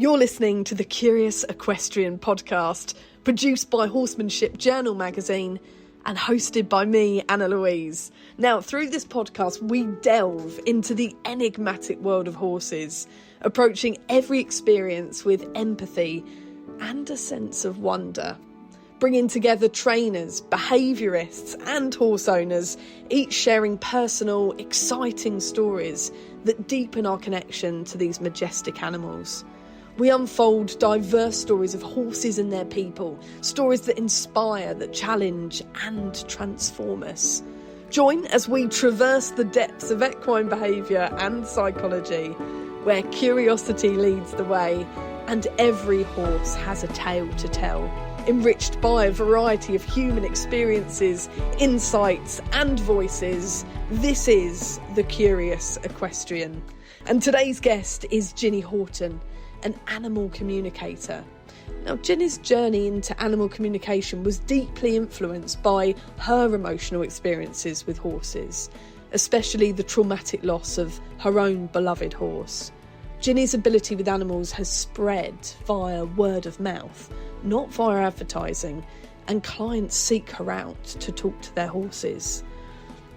You're listening to the Curious Equestrian podcast, produced by Horsemanship Journal magazine and hosted by me, Anna Louise. Now, through this podcast, we delve into the enigmatic world of horses, approaching every experience with empathy and a sense of wonder. Bringing together trainers, behaviourists and horse owners, each sharing personal, exciting stories that deepen our connection to these majestic animals. We unfold diverse stories of horses and their people, stories that inspire, that challenge and transform us. Join as we traverse the depths of equine behaviour and psychology, where curiosity leads the way and every horse has a tale to tell, enriched by a variety of human experiences, insights and voices. This is the Curious Equestrian. And today's guest is Ginny Horton, an animal communicator. Now, Ginny's journey into animal communication was deeply influenced by her emotional experiences with horses, especially the traumatic loss of her own beloved horse. Ginny's ability with animals has spread via word of mouth, not via advertising, and clients seek her out to talk to their horses.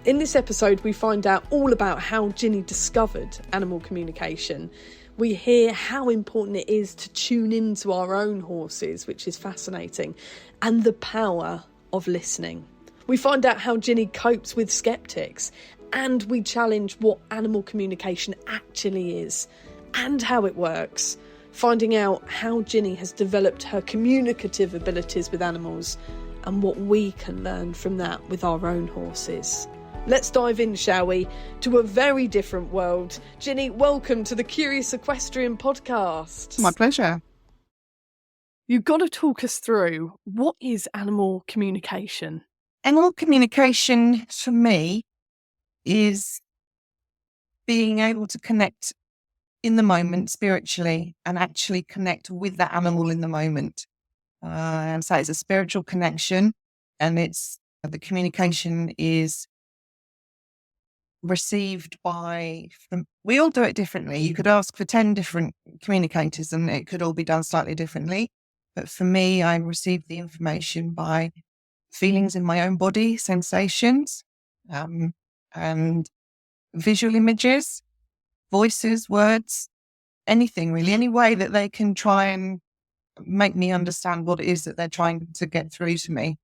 In this episode, we find out all about how Ginny discovered animal communication. We hear how important it is to tune into our own horses, which is fascinating, and the power of listening. We find out how Ginny copes with skeptics, and we challenge what animal communication actually is and how it works, finding out how Ginny has developed her communicative abilities with animals and what we can learn from that with our own horses. Let's dive in, shall we, to a very different world. Ginny, welcome to the Curious Equestrian podcast. My pleasure. You've got to talk us through, what is animal communication? Animal communication for me is being able to connect in the moment spiritually and actually connect with that animal in the moment. And so it's a spiritual connection, and the communication is received we all do it differently. You could ask for 10 different communicators and it could all be done slightly differently. But for me, I receive the information by feelings in my own body, sensations, and visual images, voices, words, anything really, any way that they can try and make me understand what it is that they're trying to get through to me.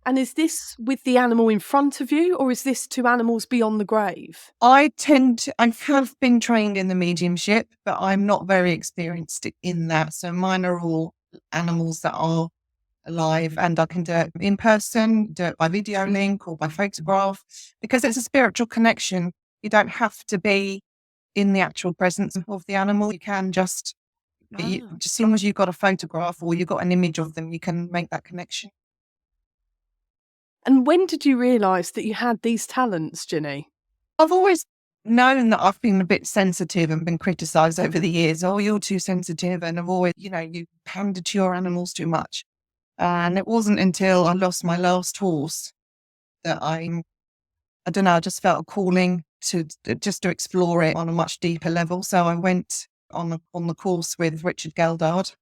And is this with the animal in front of you, or is this to animals beyond the grave? I have been trained in the mediumship, but I'm not very experienced in that. So mine are all animals that are alive, and I can do it in person, do it by video link or by photograph, because it's a spiritual connection. You don't have to be in the actual presence of the animal. You can just as long as you've got a photograph or you've got an image of them, you can make that connection. And when did you realise that you had these talents, Ginny? I've always known that I've been a bit sensitive and been criticised over the years. Oh, you're too sensitive. And I've always, you pander to your animals too much. And it wasn't until I lost my last horse that I don't know, I just felt a calling to explore it on a much deeper level. So I went on the course with Richard Geldard,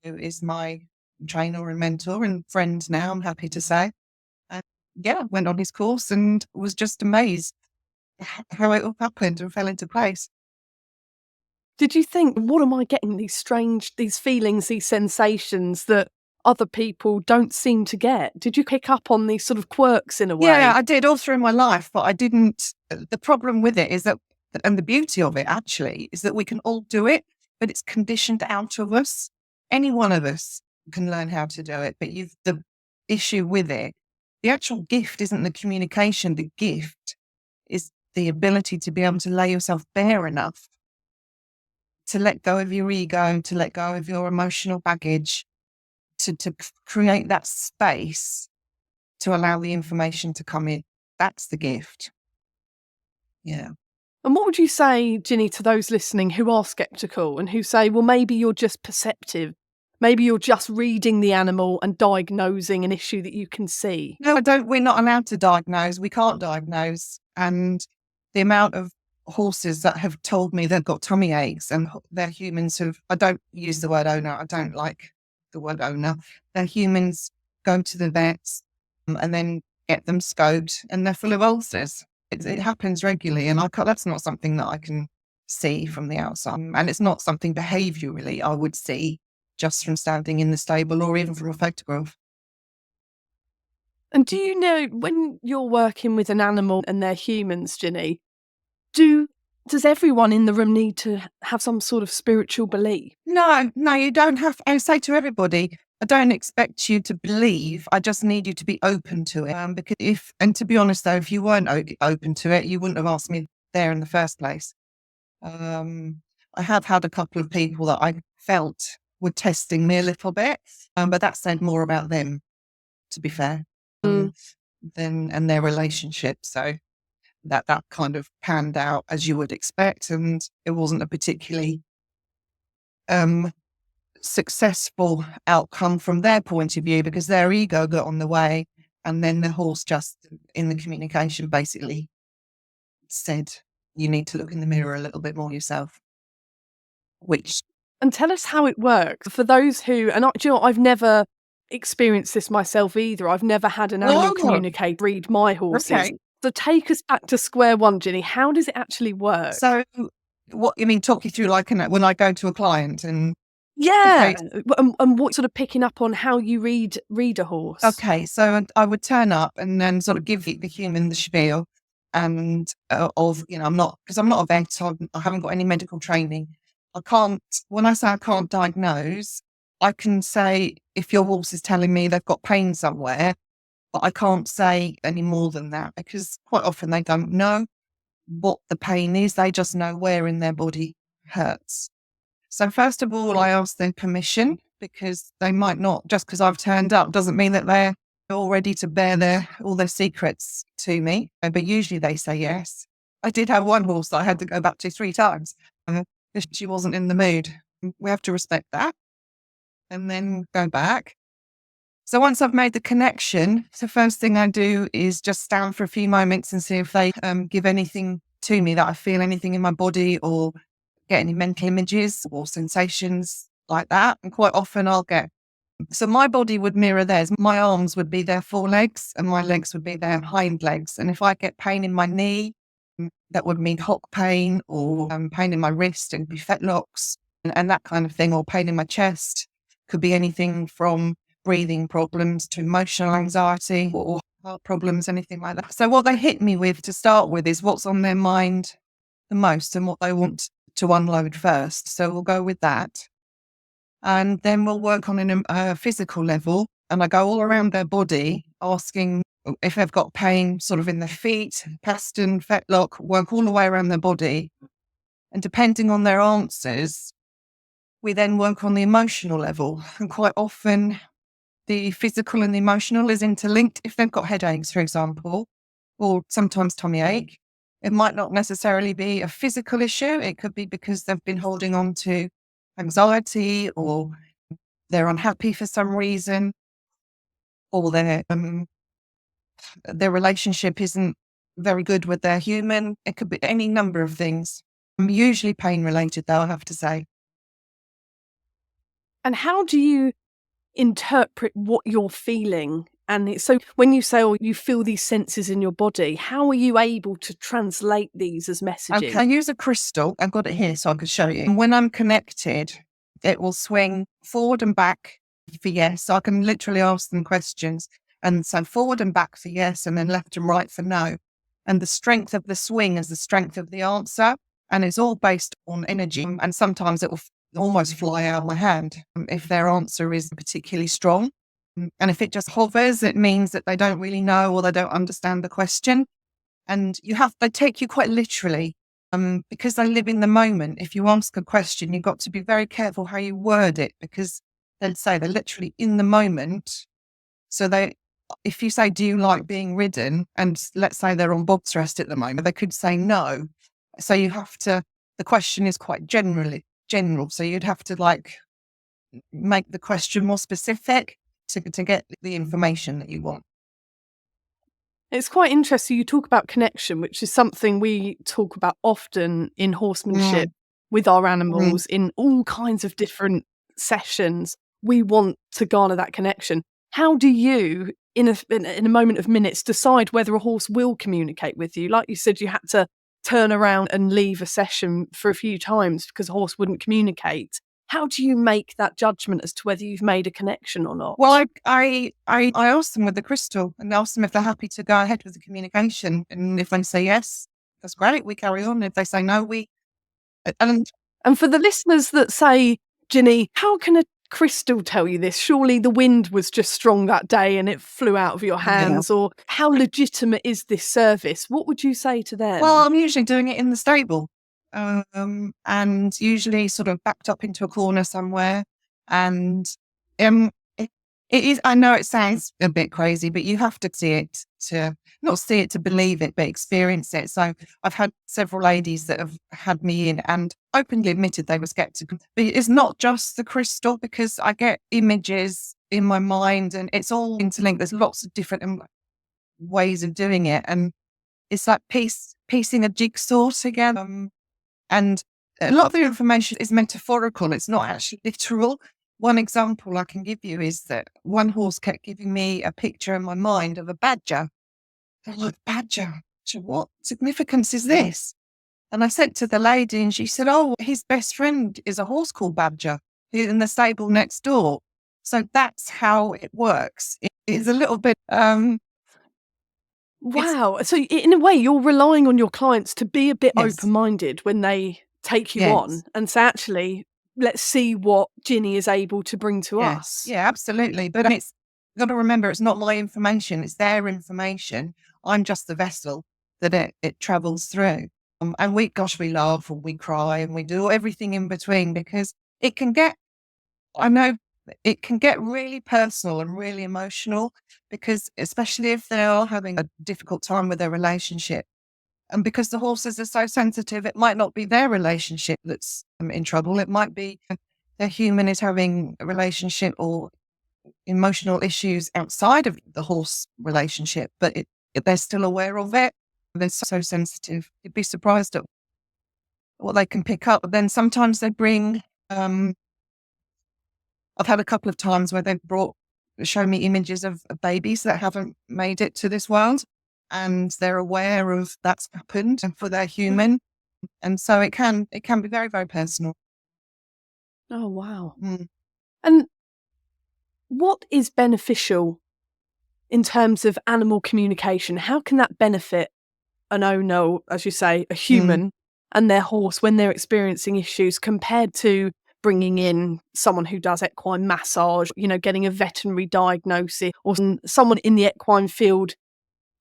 who is my trainer and mentor and friend now, I'm happy to say. And went on his course and was just amazed how it all happened and fell into place. Did you think, what am I getting, these feelings, these sensations that other people don't seem to get? Did you pick up on these sort of quirks in a way? Yeah, I did all through my life, but I didn't. The problem with it is that, and the beauty of it actually, is that we can all do it, but it's conditioned out of us. Any one of us can learn how to do it, but the issue with it, the actual gift isn't the communication. The gift is the ability to be able to lay yourself bare enough to let go of your ego, to let go of your emotional baggage, to create that space to allow the information to come in. That's the gift. Yeah. And what would you say, Ginny, to those listening who are sceptical and who say, well, maybe you're just perceptive. Maybe you're just reading the animal and diagnosing an issue that you can see. No, we're not allowed to diagnose. We can't diagnose. And the amount of horses that have told me they've got tummy aches, and they're humans I don't use the word owner, I don't like the word owner. They're humans go to the vets and then get them scoped, and they're full of ulcers. It happens regularly, and that's not something that I can see from the outside. And it's not something behaviourally I would see just from standing in the stable or even from a photograph. And do you know, when you're working with an animal and they're humans, Ginny, does everyone in the room need to have some sort of spiritual belief? No, you don't have. I say to everybody, I don't expect you to believe. I just need you to be open to it. Because to be honest though, if you weren't open to it, you wouldn't have asked me there in the first place. I have had a couple of people that I felt were testing me a little bit, but that said more about them, to be fair, than and their relationship. So that kind of panned out as you would expect, and it wasn't a particularly successful outcome from their point of view, because their ego got on the way, and then the horse just in the communication basically said, you need to look in the mirror a little bit more yourself. And tell us how it works for those who, and do you know, I've never experienced this myself either. I've never had an animal communicator read my horses. Okay. So take us back to square one, Ginny. How does it actually work? So what you mean, talk you through like when I go to a client and... Yeah, and what sort of picking up on how you read a horse. Okay, so I would turn up and then sort of give the human the spiel, and I'm not a vet, I haven't got any medical training. When I say I can't diagnose, I can say if your horse is telling me they've got pain somewhere, but I can't say any more than that, because quite often they don't know what the pain is. They just know where in their body hurts. So first of all, I ask their permission, because they might not, just because I've turned up doesn't mean that they're all ready to bear all their secrets to me. But usually they say yes. I did have one horse that I had to go back to 3 times because she wasn't in the mood. We have to respect that and then go back. So once I've made the connection, the first thing I do is just stand for a few moments and see if they give anything to me, that I feel anything in my body or get any mental images or sensations like that. And quite often so my body would mirror theirs. My arms would be their forelegs and my legs would be their hind legs. And if I get pain in my knee, that would mean hock pain, or pain in my wrist, and be fetlocks and that kind of thing, or pain in my chest. Could be anything from breathing problems to emotional anxiety or heart problems, anything like that. So what they hit me with to start with is what's on their mind the most and what they want to unload first. So we'll go with that. And then we'll work on a physical level. And I go all around their body, asking if they've got pain sort of in their feet, pastern, fetlock, work all the way around their body. And depending on their answers, we then work on the emotional level. And quite often, the physical and the emotional is interlinked. If they've got headaches, for example, or sometimes tummy ache, it might not necessarily be a physical issue. It could be because they've been holding on to anxiety, or they're unhappy for some reason, or their relationship isn't very good with their human. It could be any number of things. Usually pain related, though, I have to say. And how do you interpret what you're feeling? And so when you say, you feel these senses in your body, how are you able to translate these as messages? Okay, I use a crystal. I've got it here so I can show you. And when I'm connected, it will swing forward and back for yes. So I can literally ask them questions. And so forward and back for yes, and then left and right for no. And the strength of the swing is the strength of the answer. And it's all based on energy. And sometimes it will almost fly out of my hand if their answer is particularly strong. And if it just hovers, it means that they don't really know or they don't understand the question. And they take you quite literally because they live in the moment. If you ask a question, you've got to be very careful how you word it, because they'll say they're literally in the moment. So if you say, do you like being ridden? And let's say they're on bob's rest at the moment, they could say no. So the question is quite general. So you'd have to make the question more specific to get the information that you want. It's quite interesting. You talk about connection, which is something we talk about often in horsemanship with our animals in all kinds of different sessions. We want to garner that connection. How do you, in a moment of minutes, decide whether a horse will communicate with you? Like you said, you had to turn around and leave a session for a few times because a horse wouldn't communicate. How do you make that judgment as to whether you've made a connection or not? Well, I asked them with the crystal and asked them if they're happy to go ahead with the communication. And if they say yes, that's great. We carry on. If they say no, And for the listeners that say, Ginny, how can a crystal tell you this? Surely the wind was just strong that day and it flew out of your hands. Or how legitimate is this service? What would you say to them? Well, I'm usually doing it in the stable, and usually sort of backed up into a corner somewhere. And it is. I know it sounds a bit crazy, but you have to see it to not see it to believe it, but experience it. So I've had several ladies that have had me in and openly admitted they were skeptical. But it's not just the crystal, because I get images in my mind, and it's all interlinked. There's lots of different ways of doing it, and it's like piecing a jigsaw together. And a lot of the information is metaphorical. It's not actually literal. One example I can give you is that one horse kept giving me a picture in my mind of a badger. I'm like, badger? What significance is this? And I said to the lady, and she said, oh, his best friend is a horse called Badger, who's in the stable next door. So that's how it works. It is a little bit... Wow. So in a way, you're relying on your clients to be a bit open-minded when they take you on and say, actually, let's see what Ginny is able to bring to us. Yeah, absolutely. But it's got to remember, it's not my information, it's their information. I'm just the vessel that it travels through. And we laugh and we cry and we do everything in between, because it can get, I know it can get really personal and really emotional, because especially if they are having a difficult time with their relationship, and because the horses are so sensitive, it might not be their relationship that's in trouble. It might be the human is having a relationship or emotional issues outside of the horse relationship, but they're still aware of it. They're so sensitive. You'd be surprised at what they can pick up. But then sometimes they bring, I've had a couple of times where they've shown me images of babies that haven't made it to this world, and they're aware of that's happened for their human. And so it can be very, very personal. Oh, wow. And what is beneficial in terms of animal communication? How can that benefit an owner, as you say, a human and their horse when they're experiencing issues, compared to bringing in someone who does equine massage, getting a veterinary diagnosis, or someone in the equine field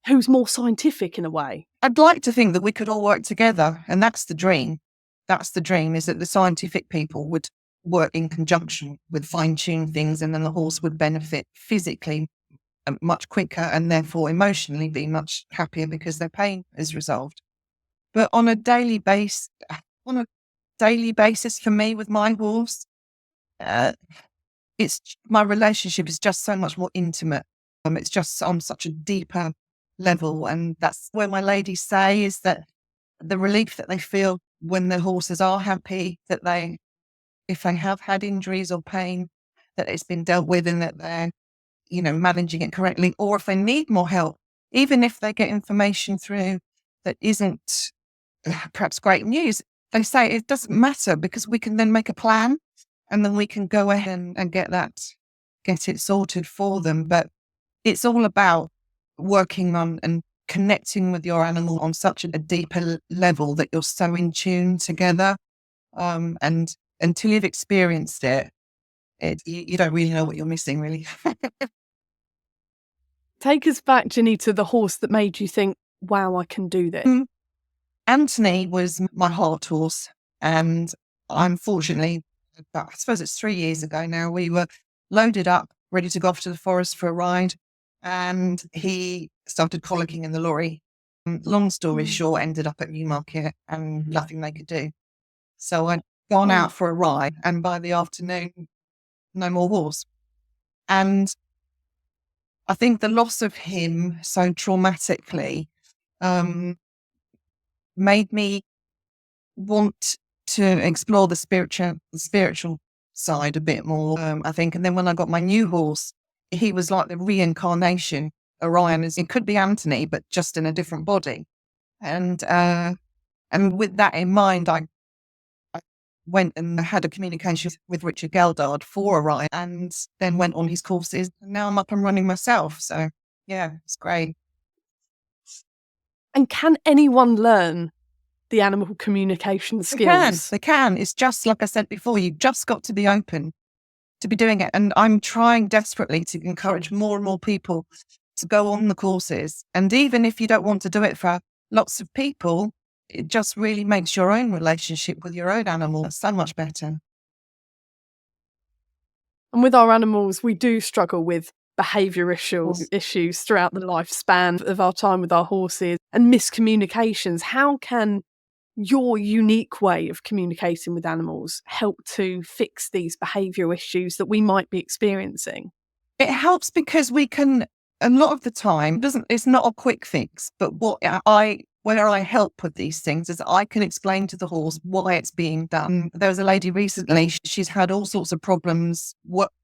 who's more scientific in a way? I'd like to think that we could all work together, and that's the dream. That's the dream, is that the scientific people would work in conjunction with fine-tune things, and then the horse would benefit physically much quicker, and therefore emotionally be much happier because their pain is resolved. But on a daily basis for me with my horse, it's my relationship is just so much more intimate. It's just on such a deeper level, and that's where my ladies say is that the relief that they feel when their horses are happy, that if they have had injuries or pain, that it's been dealt with and that they're managing it correctly, or if they need more help, even if they get information through that isn't perhaps great news, they say it doesn't matter, because we can then make a plan and then we can go ahead and get it sorted for them. But it's all about working on and connecting with your animal on such a deeper level that you're so in tune together. And until you've experienced it, you don't really know what you're missing, really. Take us back, Ginny, to the horse that made you think, wow, I can do this. Anthony was my heart horse. And unfortunately, I suppose it's 3 years ago now, we were loaded up, ready to go off to the forest for a ride. And he started colicking in the lorry. Long story short, ended up at Newmarket and nothing they could do. So I'd gone out for a ride, and by the afternoon, no more horse. And I think the loss of him so traumatically made me want to explore the spiritual side a bit more, I think. And then when I got my new horse, he was like the reincarnation. Orion it could be Anthony, but just in a different body. And with that in mind, I went and had a communication with Richard Geldard for Orion, and then went on his courses. And now I'm up and running myself. So yeah, it's great. And can anyone learn the animal communication skills? They can. It's just like I said before, you've just got to be open to be doing it. And I'm trying desperately to encourage more and more people to go on the courses. And even if you don't want to do it for lots of people, it just really makes your own relationship with your own animal so much better. And with our animals, we do struggle with behavioural issues throughout the lifespan of our time with our horses and miscommunications. How can your unique way of communicating with animals help to fix these behavioural issues that we might be experiencing? It helps because we can, a lot of the time, it's not a quick fix, but where I help with these things is I can explain to the horse why it's being done. There was a lady recently, she's had all sorts of problems.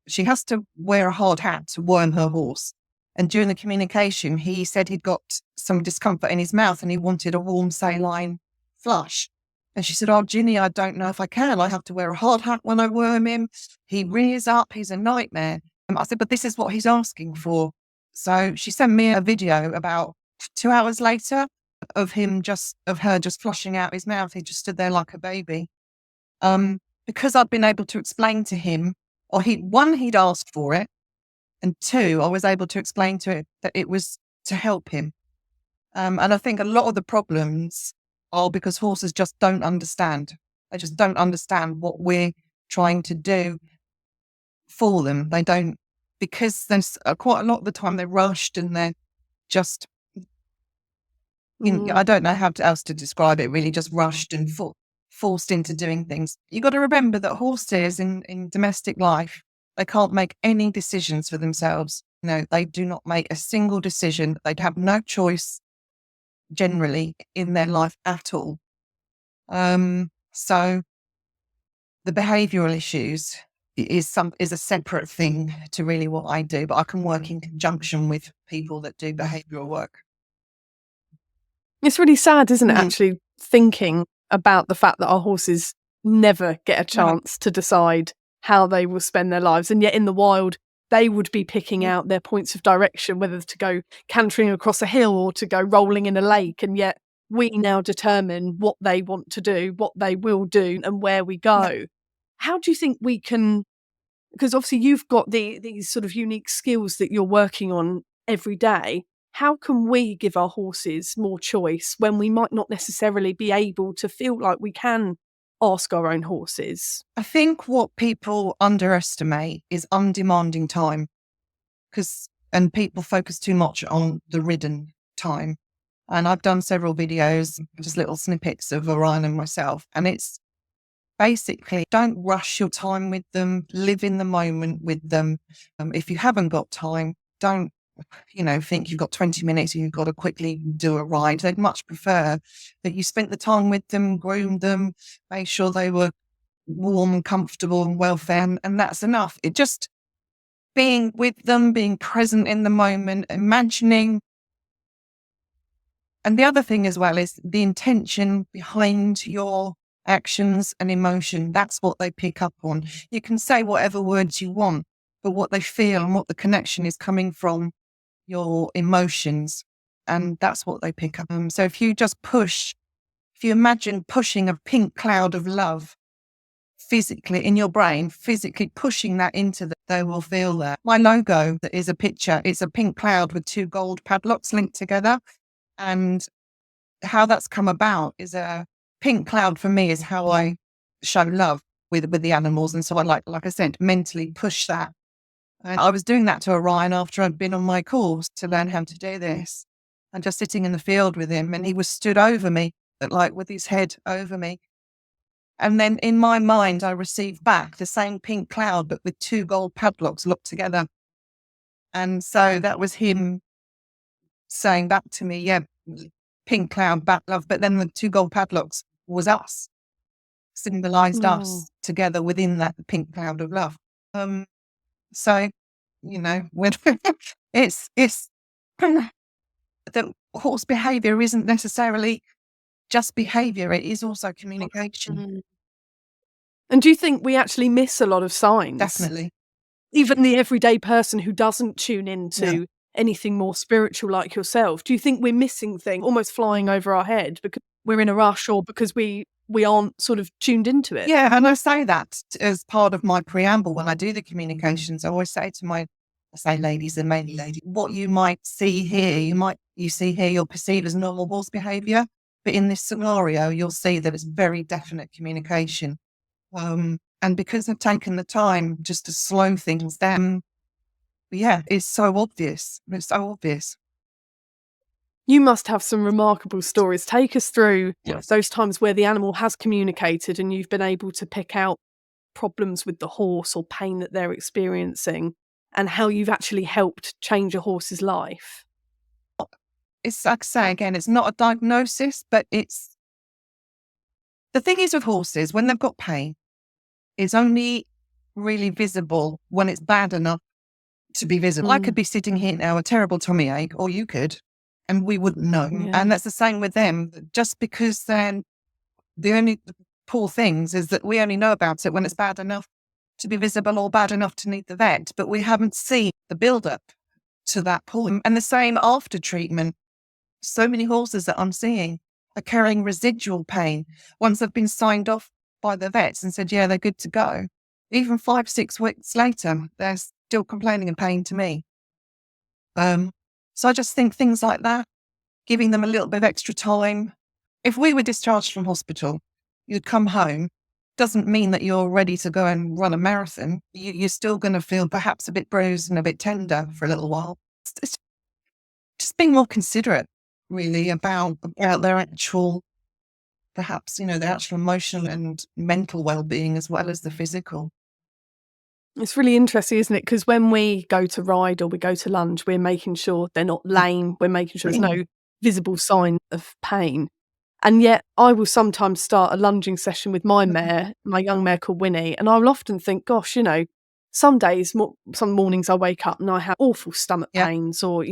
She has to wear a hard hat to worm her horse. And during the communication, he said he'd got some discomfort in his mouth and he wanted a warm saline flush. And she said, "Oh, Ginny, I don't know if I can. I have to wear a hard hat when I worm him. He rears up. He's a nightmare." I said, "But this is what he's asking for." So she sent me a video about 2 hours later of her just flushing out his mouth. He just stood there like a baby. Because I'd been able to explain to him, he'd asked for it, and two, I was able to explain to it that it was to help him. And I think a lot of the problems are because horses just don't understand. They just don't understand what we're trying to do for them. They don't, because there's quite a lot of the time they're rushed and they're just, I don't know how else to describe it, really, just rushed and forced into doing things. You got to remember that horses in domestic life, they can't make any decisions for themselves. No, they do not make a single decision. They'd have no choice generally in their life at all. So the behavioural issues is a separate thing to really what I do, but I can work in conjunction with people that do behavioural work. It's really sad, isn't it, actually thinking about the fact that our horses never get a chance to decide how they will spend their lives. And yet in the wild, they would be picking out their points of direction, whether to go cantering across a hill or to go rolling in a lake. And yet we now determine what they want to do, what they will do, and where we go. Yeah. How do you think we can, because obviously you've got these sort of unique skills that you're working on every day. How can we give our horses more choice when we might not necessarily be able to feel like we can ask our own horses? I think what people underestimate is undemanding time, and people focus too much on the ridden time. And I've done several videos, just little snippets of Orion and myself, and it's basically, don't rush your time with them, live in the moment with them. If you haven't got time, don't think you've got 20 minutes and you've got to quickly do a ride. They'd much prefer that you spent the time with them, groomed them, made sure they were warm and comfortable and well fed, and that's enough. It just being with them, being present in the moment, imagining. And the other thing as well is the intention behind your actions and emotion. That's what they pick up on. You can say whatever words you want, but what they feel and what the connection is coming from your emotions, and that's what they pick up. So if you imagine pushing a pink cloud of love physically in your brain, physically pushing that into them, they will feel that. My logo is a picture. It's a pink cloud with two gold padlocks linked together. And how that's come about is a pink cloud for me is how I show love with the animals. And so I like I said, mentally push that. And I was doing that to Orion after I'd been on my course to learn how to do this. And just sitting in the field with him, and he was stood over me, with his head over me. And then in my mind, I received back the same pink cloud, but with two gold padlocks locked together. And so that was him saying back to me, yeah, pink cloud, back love. But then the 2 gold padlocks was us, symbolized Oh. us together within that pink cloud of love. So, when it's that horse behavior isn't necessarily just behavior, it is also communication. Mm. And do you think we actually miss a lot of signs? Definitely. Even the everyday person who doesn't tune into Yeah. anything more spiritual like yourself, do you think we're missing things almost flying over our head because we're in a rush or because we aren't sort of tuned into it? Yeah, and I say that as part of my preamble when I do the communications. I always say to I say ladies and mainly ladies, what you might see here, you see here, you'll perceive as normal horse behaviour. But in this scenario, you'll see that it's very definite communication. And because I've taken the time just to slow things down, yeah, it's so obvious. It's so obvious. You must have some remarkable stories. Take us through Yes. those times where the animal has communicated and you've been able to pick out problems with the horse or pain that they're experiencing and how you've actually helped change a horse's life. It's like I say again, it's not a diagnosis, but it's the thing is with horses, when they've got pain, it's only really visible when it's bad enough to be visible. I could be sitting here now, a terrible tummy ache, or you could, and we wouldn't know. Yeah. And that's the same with them. Just because then the only poor things is that we only know about it when it's bad enough to be visible or bad enough to need the vet, but we haven't seen the build up to that point. And the same after treatment. So many horses that I'm seeing are carrying residual pain once they've been signed off by the vets and said, yeah, they're good to go. Even 5-6 weeks later, they're still complaining of pain to me. So I just think things like that, giving them a little bit of extra time. If we were discharged from hospital, you'd come home, doesn't mean that you're ready to go and run a marathon. You're still going to feel perhaps a bit bruised and a bit tender for a little while. It's just being more considerate, really, about their actual, perhaps, their actual emotional and mental well-being as well as the physical. It's really interesting, isn't it? Because when we go to ride or we go to lunge, we're making sure they're not lame. We're making sure there's no visible sign of pain. And yet I will sometimes start a lunging session with my mare, my young mare called Winnie, and I will often think, gosh, some days, some mornings I wake up and I have awful stomach Yeah. pains or,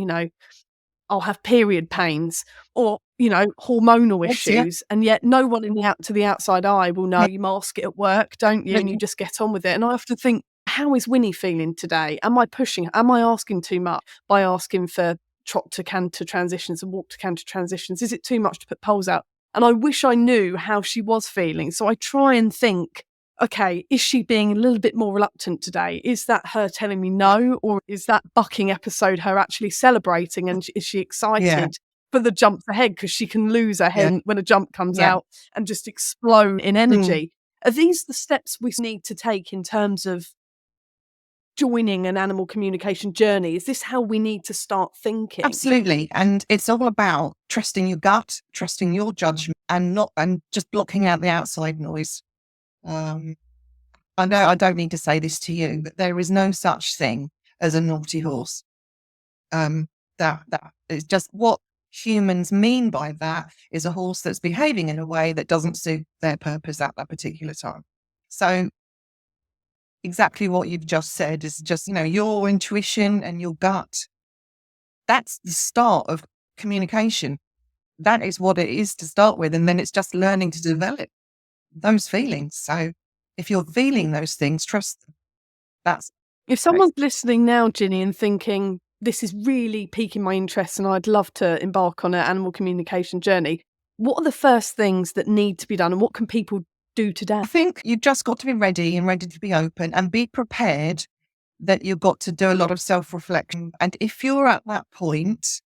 I'll have period pains or, hormonal Yes, yeah. issues. And yet no one to the outside eye will know. Yeah. You mask it at work, don't you? And you just get on with it. And I often think, how is Winnie feeling today? Am I pushing? Am I asking too much by asking for trot to canter transitions and walk to canter transitions? Is it too much to put poles out? And I wish I knew how she was feeling. So I try and think, okay, is she being a little bit more reluctant today? Is that her telling me no? Or is that bucking episode her actually celebrating? And is she excited for the jump ahead? Because she can lose her head when a jump comes out and just explode in energy. Are these the steps we need to take in terms of joining an animal communication journey? Is this how we need to start thinking? Absolutely. And it's all about trusting your gut, trusting your judgment and just blocking out the outside noise. I know I don't need to say this to you, but there is no such thing as a naughty horse. That is just what humans mean by that is a horse that's behaving in a way that doesn't suit their purpose at that particular time. So exactly what you've just said is just, your intuition and your gut. That's the start of communication. That is what it is to start with. And then it's just learning to develop those feelings. So if you're feeling those things, trust them. If someone's listening now, Ginny, and thinking, this is really piquing my interest and I'd love to embark on an animal communication journey, what are the first things that need to be done and what can people do today? I think you've just got to be ready and ready to be open and be prepared that you've got to do a lot of self-reflection. And if you're at that point,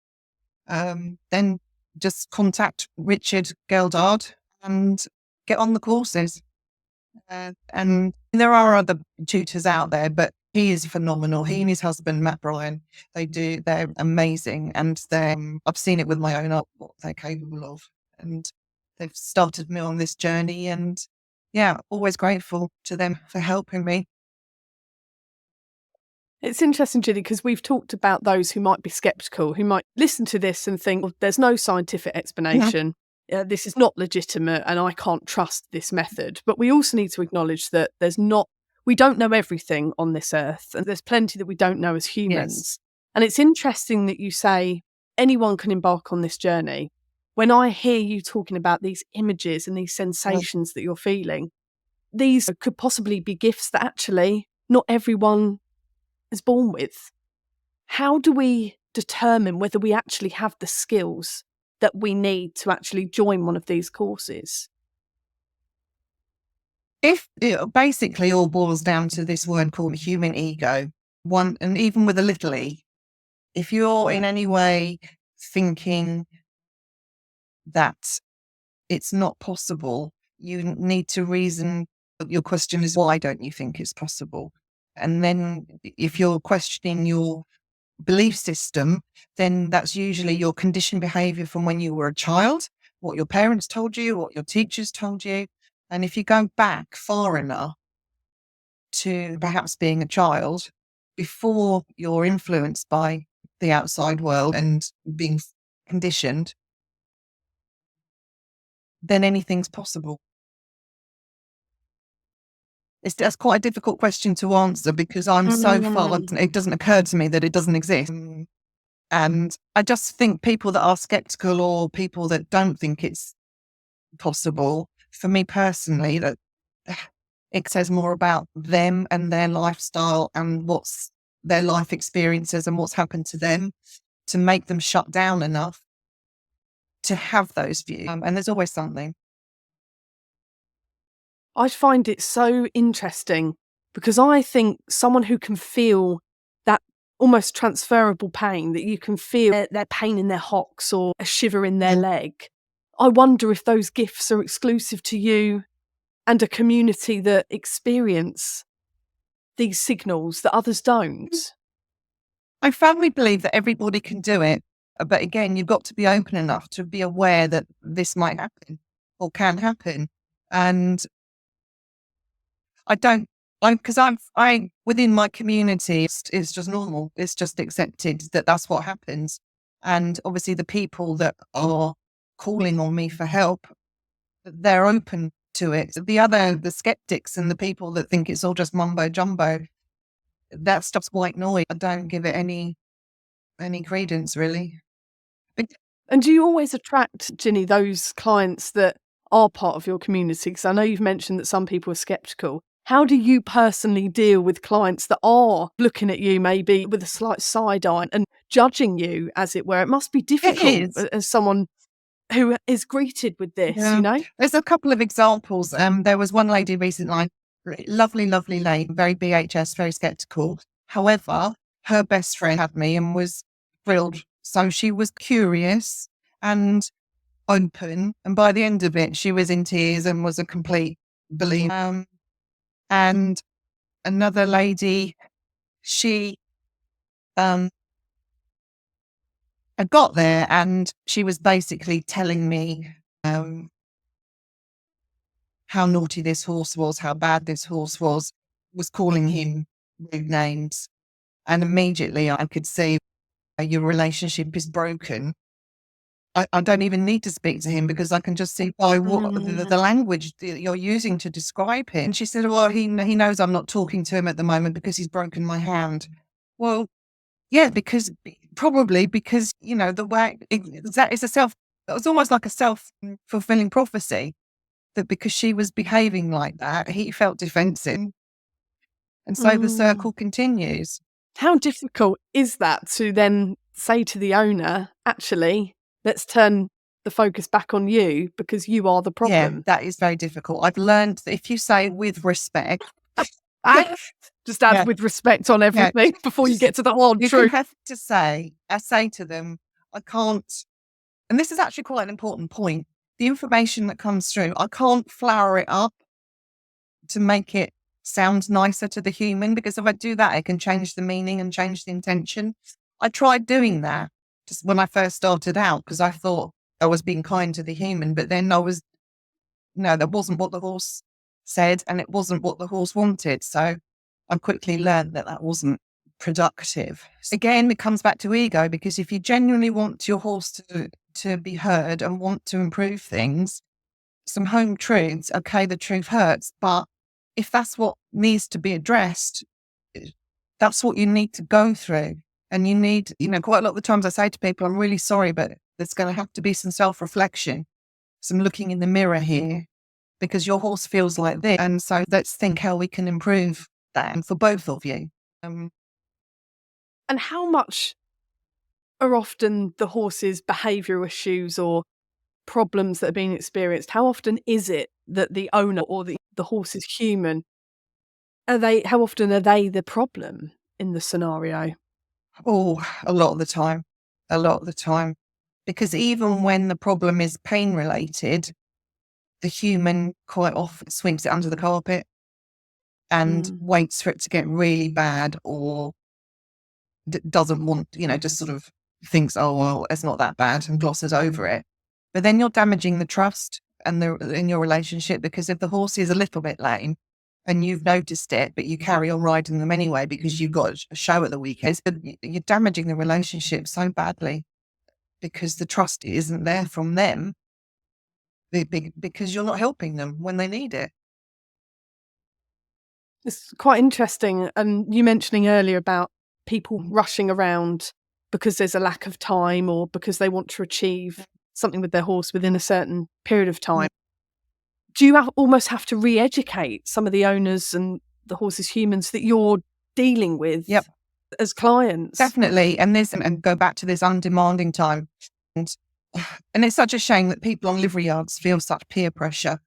then just contact Richard Geldard and get on the courses. And there are other tutors out there, but he is phenomenal. He and his husband, Matt Bryan, they're amazing. And I've seen it with my own eye, what they're capable of. And they've started me on this journey. And yeah, always grateful to them for helping me. It's interesting, Ginny, because we've talked about those who might be skeptical, who might listen to this and think, well, there's no scientific explanation. This is not legitimate and I can't trust this method. But we also need to acknowledge that we don't know everything on this earth, and there's plenty that we don't know as humans. Yes. And it's interesting that you say anyone can embark on this journey. When I hear you talking about these images and these sensations that you're feeling, these could possibly be gifts that actually not everyone is born with. How do we determine whether we actually have the skills that we need to actually join one of these courses? If it basically all boils down to this word called human ego, one, and even with a little e, if you're in any way thinking that it's not possible, you need to reason. Your question is, why don't you think it's possible? And then if you're questioning your belief system, then that's usually your conditioned behavior from when you were a child, what your parents told you, what your teachers told you. And if you go back far enough to perhaps being a child, before you're influenced by the outside world and being conditioned, then anything's possible. That's quite a difficult question to answer because I'm so far, it doesn't occur to me that it doesn't exist. And I just think people that are skeptical or people that don't think it's possible, for me personally, that it says more about them and their lifestyle and what's their life experiences and what's happened to them to make them shut down enough to have those views. And there's always something. I find it so interesting because I think someone who can feel that almost transferable pain, that you can feel their pain in their hocks or a shiver in their leg, I wonder if those gifts are exclusive to you and a community that experience these signals that others don't. I firmly believe that everybody can do it. But again, you've got to be open enough to be aware that this might happen or can happen. And I within my community, it's just normal. It's just accepted that that's what happens. And obviously the people that are calling on me for help, they're open to it. The skeptics and the people that think it's all just mumbo jumbo, that stuff's white noise. I don't give it any credence, really. And do you always attract, Ginny, those clients that are part of your community? Because I know you've mentioned that some people are skeptical. How do you personally deal with clients that are looking at you maybe with a slight side eye and judging you, as it were? It must be difficult as someone who is greeted with this, you know? There's a couple of examples. There was one lady recently, lovely lady, very BHS, very skeptical. However, her best friend had me and was thrilled. So she was curious and open. And by the end of it, she was in tears and was a complete believer. And another lady, she I got there and she was basically telling me how naughty this horse was, how bad this horse was calling him rude names. And immediately I could see your relationship is broken. I don't even need to speak to him because I can just see by what the language that you're using to describe him. And she said, well, he knows I'm not talking to him at the moment because he's broken my hand. Well, yeah, probably because, the way it was almost like a self-fulfilling prophecy that because she was behaving like that, he felt defensive. And so the circle continues. How difficult is that to then say to the owner, actually, let's turn the focus back on you because you are the problem? Yeah, that is very difficult. I've learned that if you say with respect, just add with respect on everything before you get to the hard truth. You have to say, I say to them, I can't, and this is actually quite an important point. The information that comes through, I can't flower it up to make it sound nicer to the human, because if I do that, it can change the meaning and change the intention. I tried doing that just when I first started out because I thought I was being kind to the human, but then that wasn't what the horse said and it wasn't what the horse wanted. So I quickly learned that wasn't productive. Again, it comes back to ego, because if you genuinely want your horse to be heard and want to improve things, some home truths, okay, the truth hurts, but if that's what needs to be addressed, that's what you need to go through. And you need, quite a lot of the times I say to people, I'm really sorry, but there's going to have to be some self-reflection, some looking in the mirror here, because your horse feels like this. And so let's think how we can improve that for both of you. And how much are often the horse's behavioural issues or problems that are being experienced? How often is it that the owner or the horse is human? How often are they the problem in the scenario? Oh, a lot of the time. A lot of the time. Because even when the problem is pain related, the human quite often sweeps it under the carpet and waits for it to get really bad, or doesn't want, just sort of thinks, oh, well, it's not that bad, and glosses over it. But then you're damaging the trust in your relationship, because if the horse is a little bit lame and you've noticed it, but you carry on riding them anyway because you've got a show at the weekend, you're damaging the relationship so badly, because the trust isn't there from them, because you're not helping them when they need it. It's quite interesting. And you mentioning earlier about people rushing around because there's a lack of time or because they want to achieve something with their horse within a certain period of time. Do you almost have to re-educate some of the owners and the horses humans that you're dealing with as clients? Definitely. And go back to this undemanding time. And it's such a shame that people on livery yards feel such peer pressure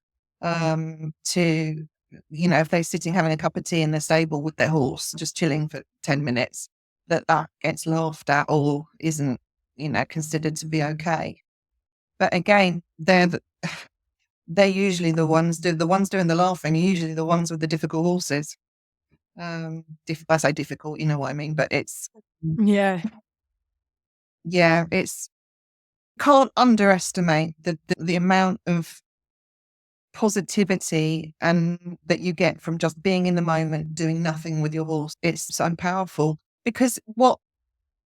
to, if they're sitting having a cup of tea in their stable with their horse, just chilling for 10 minutes, that gets laughed at or isn't, considered to be okay. But again, they're usually the ones doing the laughing are usually the ones with the difficult horses. I say difficult, you know what I mean, but it's it's can't underestimate the amount of positivity and that you get from just being in the moment, doing nothing with your horse. It's so powerful, because what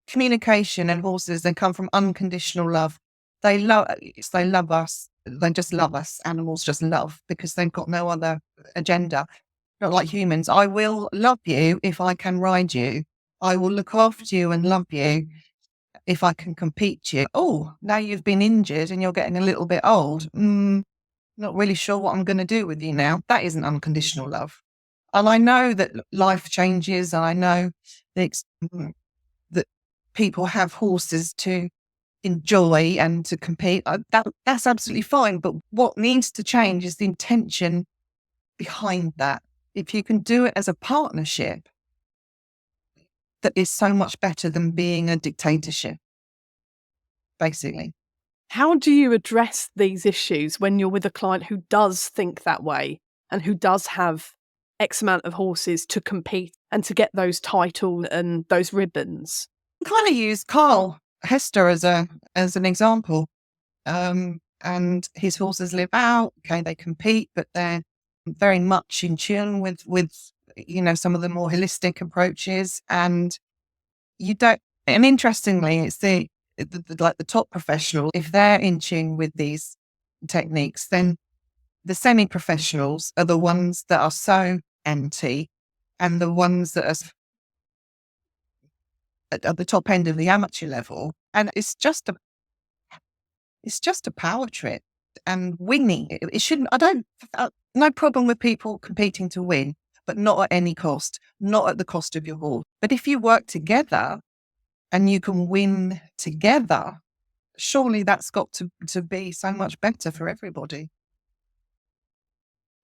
communication and horses, they come from unconditional love. They love us. They just love us. Animals just love, because they've got no other agenda. Not like humans. I will love you if I can ride you. I will look after you and love you if I can compete you. Oh, now you've been injured and you're getting a little bit old. Not really sure what I'm going to do with you now. That isn't unconditional love. And I know that life changes, and I know that people have horses to enjoy and to compete. That's absolutely fine. But what needs to change is the intention behind that. If you can do it as a partnership, that is so much better than being a dictatorship, basically. How do you address these issues when you're with a client who does think that way and who does have X amount of horses to compete and to get those titles and those ribbons? I kind of use Carl Hester as an example. And his horses live out. Okay, they compete, but they're very much in tune with some of the more holistic approaches. And you don't. And interestingly, it's the top professionals. If they're in tune with these techniques, then the semi-professionals are the ones that are so anti, and the ones that are at the top end of the amateur level. And it's just a power trip, and winning. It shouldn't. No problem with people competing to win, but not at any cost. Not at the cost of your horse. But if you work together and you can win together, surely that's got to be so much better for everybody.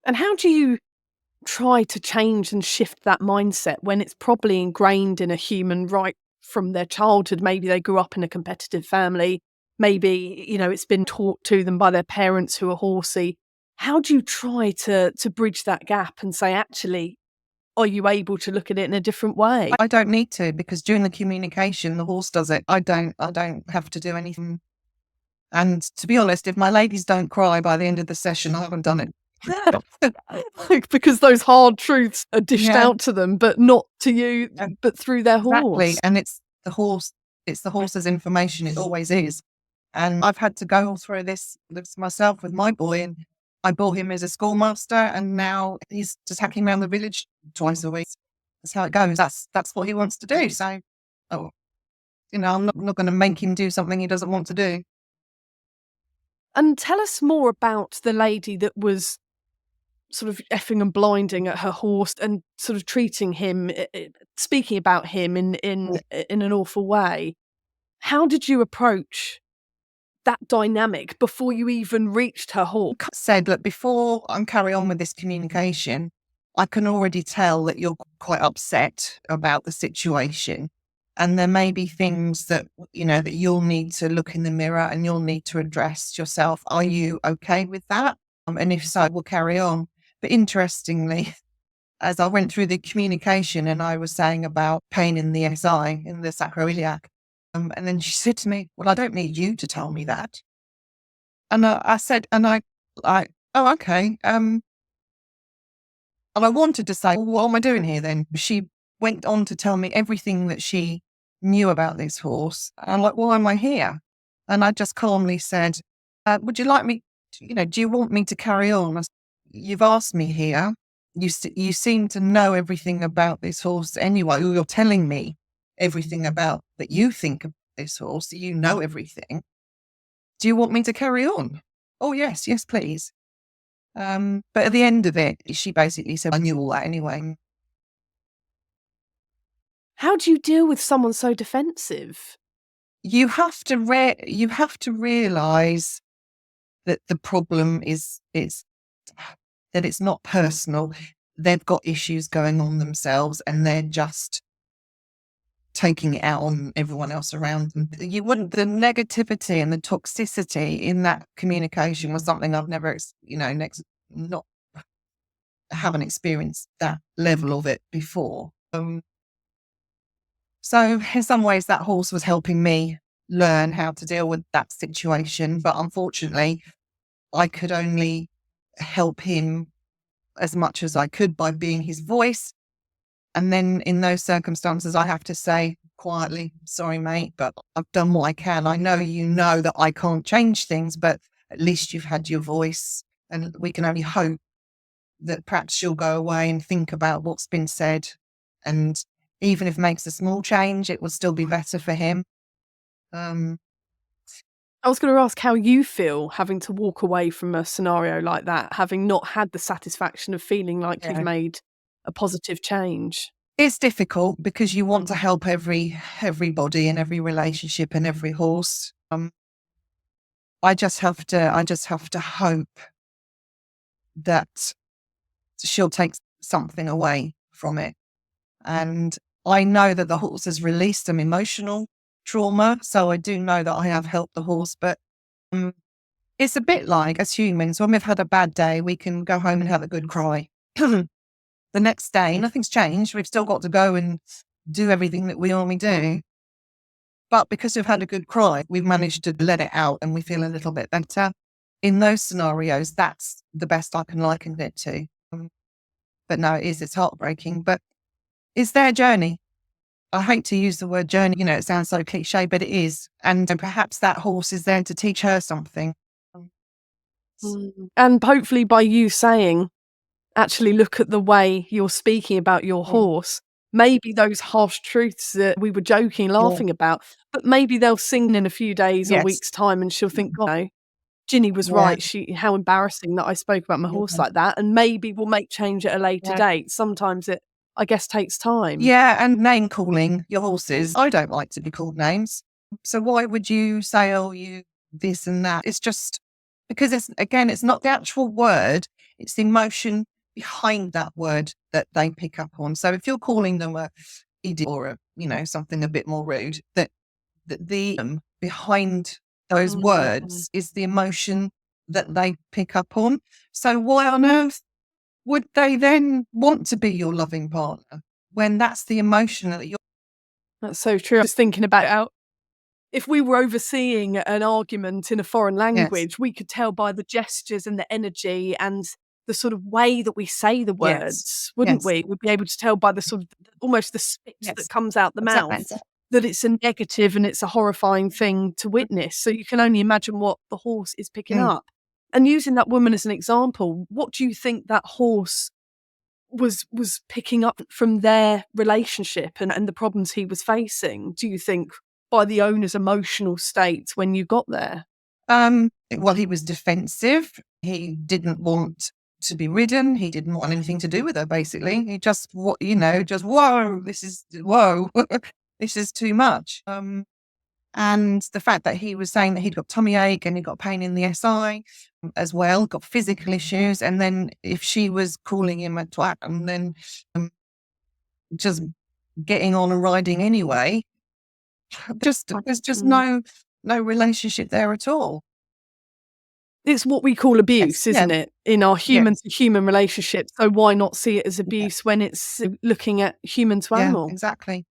And how do you try to change and shift that mindset when it's probably ingrained in a human right from their childhood? Maybe they grew up in a competitive family. Maybe, it's been taught to them by their parents who are horsey. How do you try to bridge that gap and say, actually, are you able to look at it in a different way? I don't need to, because during the communication, the horse does it. I don't have to do anything. And to be honest, if my ladies don't cry by the end of the session, I haven't done it. Like, because those hard truths are dished Yeah. out to them, but not to you, Yeah. but through their Exactly. horse. And it's the horse's information. It always is. And I've had to go through this myself with my boy, and I bought him as a schoolmaster, and now he's just hacking around the village twice a week. That's how it goes. That's what he wants to do. So, oh, I'm not going to make him do something he doesn't want to do. And tell us more about the lady that was sort of effing and blinding at her horse and sort of treating him, speaking about him in an awful way. How did you approach that dynamic before you even reached her horse? Said, look, before I carry on with this communication, I can already tell that you're quite upset about the situation. And there may be things that, that you'll need to look in the mirror and you'll need to address yourself. Are you okay with that? And if so, we'll carry on. But interestingly, as I went through the communication and I was saying about pain in the SI, in the sacroiliac, and then she said to me, well, I don't need you to tell me that. And I said, oh, okay. And I wanted to say, well, what am I doing here then? She went on to tell me everything that she knew about this horse. And I'm like, why am I here? And I just calmly said, would you like me, do you want me to carry on? You've asked me here. You seem to know everything about this horse anyway. You're telling me everything about that you think of this horse. You know everything. Do you want me to carry on? Oh, yes, please. But at the end of it, she basically said, I knew all that anyway. How do you deal with someone so defensive? You have to realize that the problem is that it's not personal. They've got issues going on themselves and they're just taking it out on everyone else around them. The negativity and the toxicity in that communication was something I've never, haven't experienced that level of it before. So in some ways that horse was helping me learn how to deal with that situation. But unfortunately, I could only help him as much as I could by being his voice. And then in those circumstances, I have to say quietly, sorry, mate, but I've done what I can. I know you know that I can't change things, but at least you've had your voice. And we can only hope that perhaps she'll go away and think about what's been said. And even if it makes a small change, it will still be better for him. I was going to ask how you feel having to walk away from a scenario like that, having not had the satisfaction of feeling like you've made a positive change. It's difficult because you want to help everybody and every relationship and every horse. I just have to hope that she'll take something away from it. And I know that the horse has released some emotional trauma, so I do know that I have helped the horse. But it's a bit like, as humans, when we've had a bad day, we can go home and have a good cry. The next day, nothing's changed. We've still got to go and do everything that we normally do. But because we've had a good cry, we've managed to let it out and we feel a little bit better. In those scenarios, that's the best I can liken it to. But no, it's heartbreaking. But it's their journey. I hate to use the word journey, it sounds so cliche, but it is. And perhaps that horse is there to teach her something. And hopefully by you saying, actually look at the way you're speaking about your horse, maybe those harsh truths that we were joking, laughing about, but maybe they'll sing in a few days or weeks' time and she'll think, Ginny was right. How embarrassing that I spoke about my horse like that. And maybe we'll make change at a later date. Sometimes it, I guess, takes time. Yeah, and name calling your horses. I don't like to be called names. So why would you say, oh, you this and that? It's just because it's not the actual word. It's the emotion behind that word that they pick up on. So if you're calling them a idiot or something a bit more rude, that the behind those words is the emotion that they pick up on. So why on earth would they then want to be your loving partner when that's the emotion that you're... That's so true. I was thinking about if we were overseeing an argument in a foreign language, we could tell by the gestures and the energy and the sort of way that we say the Yes. words, wouldn't Yes. we? We'd be able to tell by the sort of almost the spit Yes. that comes out the Exactly. mouth that it's a negative and it's a horrifying thing to witness. So you can only imagine what the horse is picking up. And using that woman as an example, what do you think that horse was picking up from their relationship and the problems he was facing, do you think, by the owner's emotional state when you got there? Well, he was defensive. He didn't want to be ridden. He didn't want anything to do with her, basically. He just, whoa, this is too much. And the fact that he was saying that he'd got tummy ache and he got pain in the SI as well, got physical issues. And then if she was calling him a twat and then just getting on and riding anyway, there's just no relationship there at all. It's what we call abuse, isn't it, in our human to human relationships. So why not see it as abuse when it's looking at human to animal? Exactly.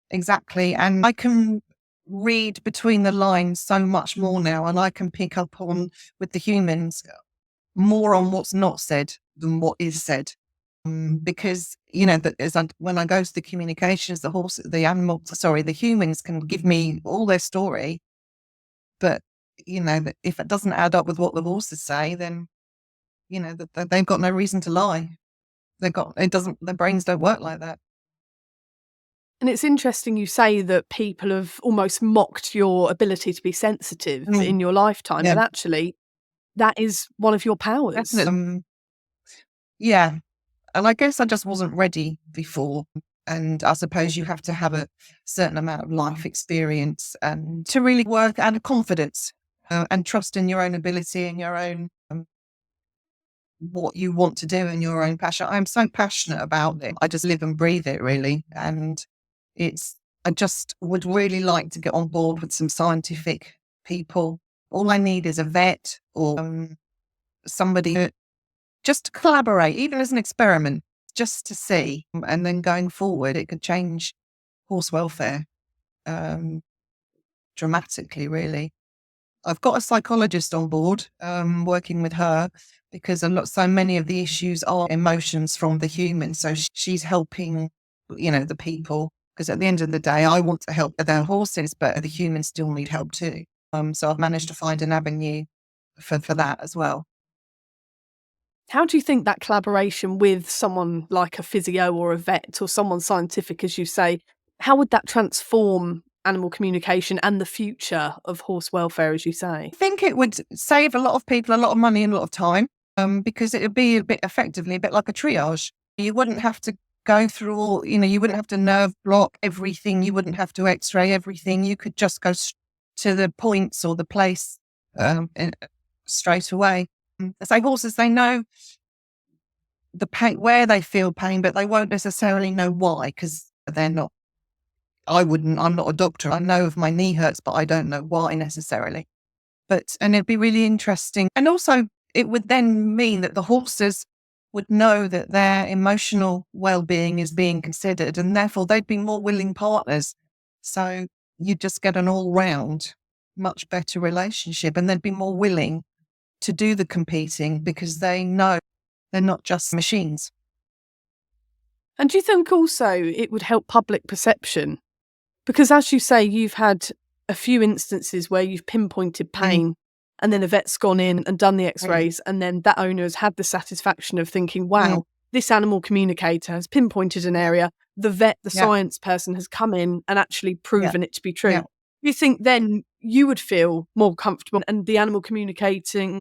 And I can read between the lines so much more now, and I can pick up on, with the humans, more on what's not said than what is said. Because, when I go to the communications, the humans can give me all their story, but, that if it doesn't add up with what the horses say, then, they've got no reason to lie. Their brains don't work like that. And it's interesting you say that people have almost mocked your ability to be sensitive in your lifetime, but actually that is one of your powers. Definitely. And I guess I just wasn't ready before. And I suppose you have to have a certain amount of life experience and to really work, and confidence and trust in your own ability and your own what you want to do and your own passion. I'm so passionate about it. I just live and breathe it, really. And I just would really like to get on board with some scientific people. All I need is a vet or somebody just to collaborate, even as an experiment, just to see. And then going forward, it could change horse welfare dramatically, really. I've got a psychologist on board, working with her, because so many of the issues are emotions from the human. So she's helping, the people, because at the end of the day, I want to help their horses, but the humans still need help too. So I've managed to find an avenue for that as well. How do you think that collaboration with someone like a physio or a vet or someone scientific, as you say, how would that transform animal communication and the future of horse welfare, as you say? I think it would save a lot of people a lot of money and a lot of time, because it would be a bit like a triage. You wouldn't have to go through all, you wouldn't have to nerve block everything. You wouldn't have to x-ray everything. You could just go to the points or the place straight away. So horses, they know the pain, where they feel pain, but they won't necessarily know why, because they're not. I'm not a doctor. I know if my knee hurts, but I don't know why necessarily. And it'd be really interesting. And also it would then mean that the horses would know that their emotional well-being is being considered, and therefore they'd be more willing partners. So you'd just get an all-round much better relationship, and they'd be more willing to do the competing because they know they're not just machines. And do you think also it would help public perception? Because as you say, you've had a few instances where you've pinpointed pain and then a vet's gone in and done the x-rays, and then that owner has had the satisfaction of thinking, wow, this animal communicator has pinpointed an area. The vet, the science person has come in and actually proven it to be true. You think then you would feel more comfortable, and the animal communication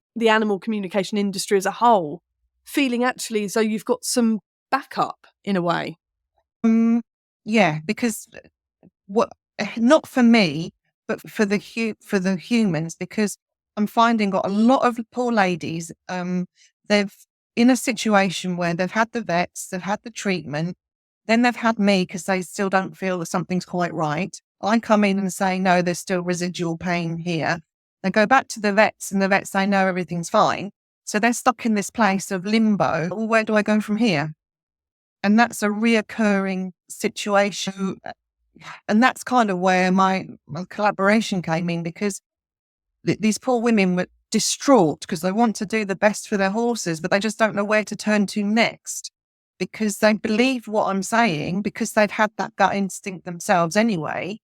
industry as a whole feeling actually as though you've got some backup in a way? Because not for me, but for the humans, because I'm finding got a lot of poor ladies, they've in a situation where they've had the vets, they've had the treatment, then they've had me because they still don't feel that something's quite right. I come in and say, no, there's still residual pain here. They go back to the vets and the vets say, no, everything's fine. So they're stuck in this place of limbo. Well, where do I go from here? And that's a reoccurring situation. And that's kind of where my collaboration came in, because these poor women distraught because they want to do the best for their horses, but they just don't know where to turn to next because they believe what I'm saying because they've had that gut instinct themselves anyway.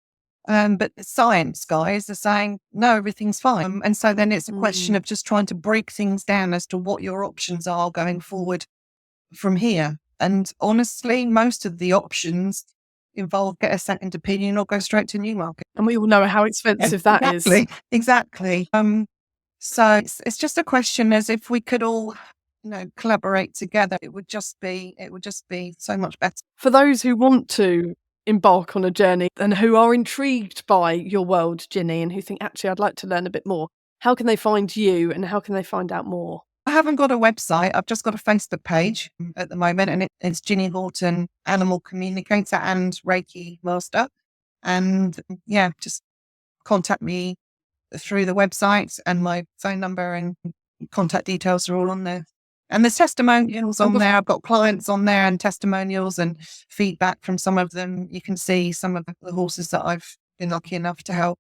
But the science guys are saying, no, everything's fine. And so then it's a question of just trying to break things down as to what your options are going forward from here. And honestly, most of the options involve get a second opinion or go straight to Newmarket. And we all know how expensive that is. Exactly. So it's just a question as if we could all, collaborate together, it would just be so much better. For those who want to embark on a journey and who are intrigued by your world, Ginny, and who think, actually, I'd like to learn a bit more, how can they find you and how can they find out more? I haven't got a website. I've just got a Facebook page at the moment, and it's Ginny Horton, animal communicator and Reiki master. And just contact me through the website, and my phone number and contact details are all on there. And there's testimonials on there. I've got clients on there and testimonials and feedback from some of them. You can see some of the horses that I've been lucky enough to help.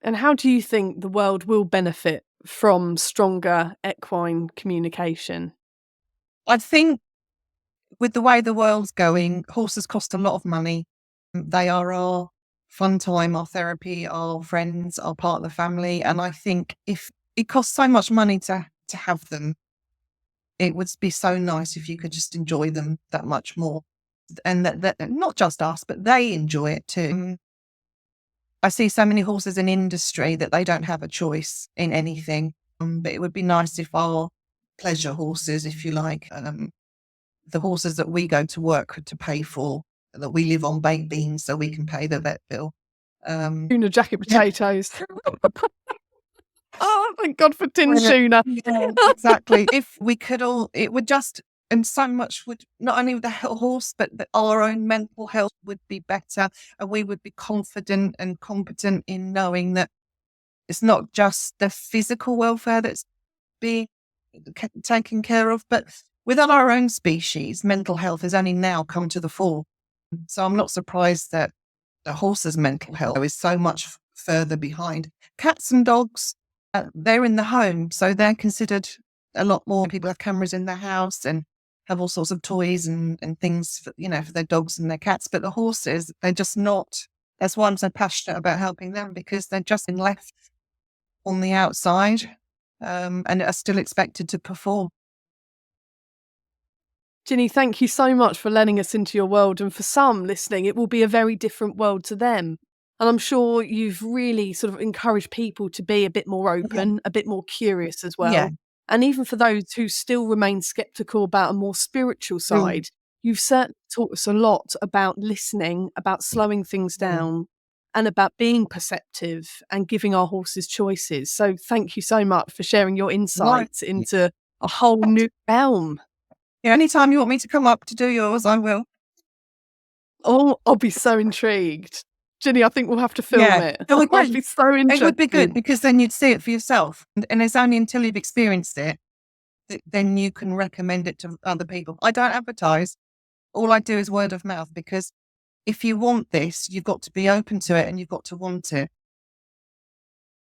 And how do you think the world will benefit from stronger equine communication? I think with the way the world's going, horses cost a lot of money. They are our fun time, our therapy, our friends, our part of the family. And I think if it costs so much money to have them, it would be so nice if you could just enjoy them that much more. And that not just us, but they enjoy it too. I see so many horses in industry that they don't have a choice in anything. But it would be nice if our pleasure horses, if you like, the horses that we go to work to pay for, that we live on baked beans so we can pay the vet bill. Tuna jacket potatoes. Oh, thank God for tin tuna. Yeah, exactly. If we could all, it would just, and so much would, not only with the horse, but our own mental health would be better, and we would be confident and competent in knowing that it's not just the physical welfare that's being taken care of, but within our own species, mental health has only now come to the fore. So I'm not surprised that the horse's mental health is so much further behind. Cats and dogs, they're in the home, so they're considered a lot more. People have cameras in their house and have all sorts of toys and things for, for their dogs and their cats. But the horses, they're just not. That's why I'm so passionate about helping them, because they're just been left on the outside and are still expected to perform. Ginny, thank you so much for letting us into your world. And for some listening, it will be a very different world to them. And I'm sure you've really sort of encouraged people to be a bit more open, a bit more curious as well. Yeah. And even for those who still remain skeptical about a more spiritual side, you've certainly taught us a lot about listening, about slowing things down, and about being perceptive and giving our horses choices. So thank you so much for sharing your insights into a whole new realm. Yeah, anytime you want me to come up to do yours, I will. Oh, I'll be so intrigued. Ginny, I think we'll have to film it. I'll be so interested. It would be good, because then you'd see it for yourself. And it's only until you've experienced it that then you can recommend it to other people. I don't advertise. All I do is word of mouth, because if you want this, you've got to be open to it and you've got to want it.